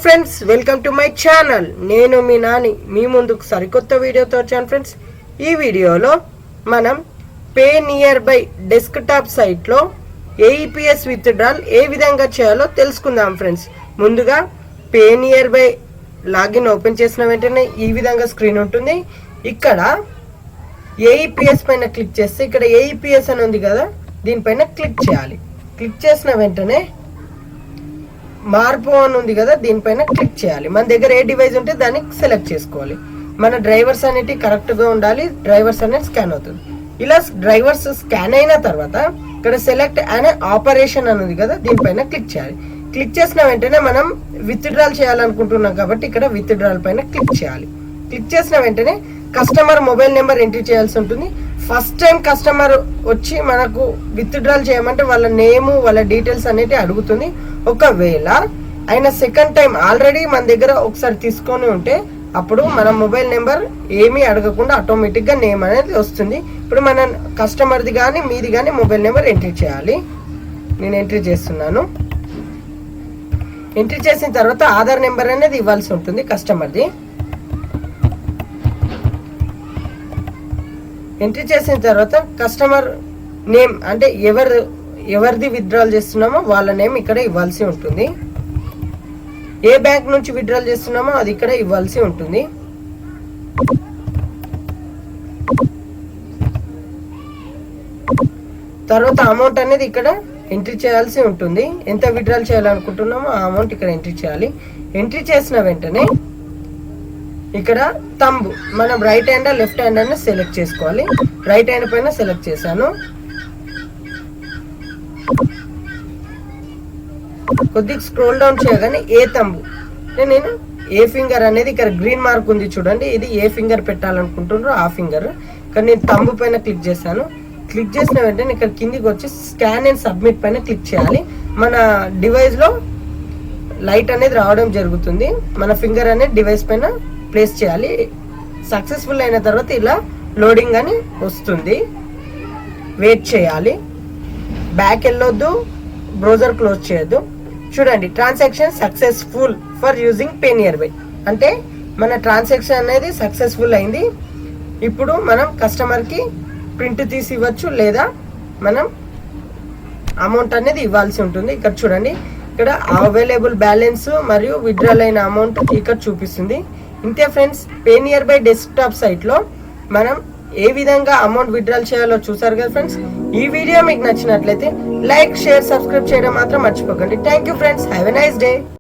Friends, welcome to my channel. నేను మీ నాని మీ ముందుకు సరికొత్త వీడియోతో వచ్చాను ఫ్రెండ్స్. ఈ వీడియోలో మనం పే నియర్ బై డెస్క్టాప్ సైట్లో ఏఈపీఎస్ విత్డ్రాల్ ఏ విధంగా చేయాలో తెలుసుకుందాం ఫ్రెండ్స్. ముందుగా pay near by login open చేసిన వెంటనే ఈ విధంగా స్క్రీన్ ఉంటుంది. ఇక్కడ ఏఈపీఎస్ పైన క్లిక్ చేస్తే ఇక్కడ ఏఈపీఎస్ అని ఉంది కదా, దీనిపైన క్లిక్ చేయాలి. క్లిక్ చేసిన వెంటనే మార్పు అని ఉంది కదా, దీనిపైన క్లిక్ చేయాలి. మన దగ్గర ఏ డివైస్ ఉంటే దాన్ని సెలెక్ట్ చేసుకోవాలి. మన డ్రైవర్స్ అనేవి కరెక్ట్గా ఉండాలి. డ్రైవర్స్ అనేది స్కాన్ అవుతుంది. ఇలా డ్రైవర్స్ స్కాన్ అయిన తర్వాత ఇక్కడ సెలెక్ట్ అనే ఆపరేషన్ అని ఉంది కదా, దీనిపైన క్లిక్ చేయాలి. క్లిక్ చేసిన వెంటనే మనం విత్డ్రాల్ చేయాలనుకుంటున్నాం కాబట్టి ఇక్కడ విత్డ్రాల్ పైన క్లిక్ చేయాలి. క్లిక్ చేసిన వెంటనే కస్టమర్ మొబైల్ నెంబర్ ఎంట్రీ చేయాల్సి ఉంటుంది. ఫస్ట్ టైం కస్టమర్ వచ్చి మనకు విత్డ్రాల్ చేయమంటే వాళ్ళ నేము వాళ్ళ డీటెయిల్స్ అనేవి అడుగుతుంది. ఒకవేళ ఆయన సెకండ్ టైం ఆల్రెడీ మన దగ్గర ఒకసారి తీసుకొని ఉంటే అప్పుడు మన మొబైల్ నెంబర్ ఏమీ అడగకుండా ఆటోమేటిక్గా నేమ్ అనేది వస్తుంది. ఇప్పుడు మన కస్టమర్ది కానీ మీది కానీ మొబైల్ నెంబర్ ఎంట్రీ చేయాలి. నేను ఎంట్రీ చేస్తున్నాను. ఎంట్రీ చేసిన తర్వాత ఆధార్ నెంబర్ అనేది ఇవ్వాల్సి ఉంటుంది కస్టమర్ది. ఎంట్రీ చేసిన తర్వాత కస్టమర్ నేమ్ అంటే ఎవరిది విత్డ్రాల్ చేస్తున్నామో వాళ్ళ నేమ్ ఇక్కడ ఇవ్వాల్సి ఉంటుంది. ఏ బ్యాంక్ నుంచి విత్డ్రాల్ చేస్తున్నామో అది ఇక్కడ ఇవ్వాల్సి ఉంటుంది. తర్వాత అమౌంట్ అనేది ఇక్కడ ఎంట్రీ చేయాల్సి ఉంటుంది. ఎంత విత్డ్రాల్ చేయాలనుకుంటున్నామో ఆ అమౌంట్ ఇక్కడ ఎంట్రీ చేయాలి. ఎంట్రీ చేసిన వెంటనే ఇక్కడ తంబు మనం రైట్ హ్యాండ్ లెఫ్ట్ హ్యాండ్ అని సెలెక్ట్ చేసుకోవాలి. రైట్ హ్యాండ్ పైన సెలెక్ట్ చేశాను. కొద్దిగా స్క్రోల్ డౌన్ చేయగానే ఏ తంబు నేను ఏ ఫింగర్ అనేది ఇక్కడ గ్రీన్ మార్క్ ఉంది చూడండి, ఇది ఏ ఫింగర్ పెట్టాలనుకుంటున్నారో ఆ ఫింగర్. ఇక్కడ నేను తంబు పైన క్లిక్ చేశాను. క్లిక్ చేసిన వెంటనే ఇక్కడ కిందికి వచ్చి స్కాన్ అండ్ సబ్మిట్ పైన క్లిక్ చేయాలి. మన డివైస్ లో లైట్ అనేది రావడం జరుగుతుంది. మన ఫింగర్ అనేది డివైస్ పైన ప్లేస్ చేయాలి. సక్సెస్ఫుల్ అయిన తర్వాత ఇలా లోడింగ్ అని వస్తుంది. వెయిట్ చేయాలి. బ్యాక్ వెళ్ళొద్దు, బ్రౌజర్ క్లోజ్ చేయొద్దు. చూడండి, transaction successful for using pay near by అంటే మన ట్రాన్సాక్షన్ అనేది సక్సెస్ఫుల్ అయింది. ఇప్పుడు మనం కస్టమర్కి ప్రింట్ తీసి ఇవ్వచ్చు లేదా మనం అమౌంట్ అనేది ఇవ్వాల్సి ఉంటుంది. ఇక్కడ చూడండి, ఇక్కడ అవైలబుల్ బ్యాలెన్స్ మరియు విత్డ్రాల్ అయిన అమౌంట్ ఇక్కడ చూపిస్తుంది. ఇంతే friends, pay near by desktop సైట్లో మనం ఏ విధంగా అమౌంట్ విత్డ్రాల్ చేయాలో చూసారు కదా ఫ్రెండ్స్. ఈ వీడియో మీకు నచ్చినట్లయితే లైక్, షేర్, సబ్స్క్రైబ్ చేయడం మాత్రం మర్చిపోకండి. Thank you friends. Have a nice day.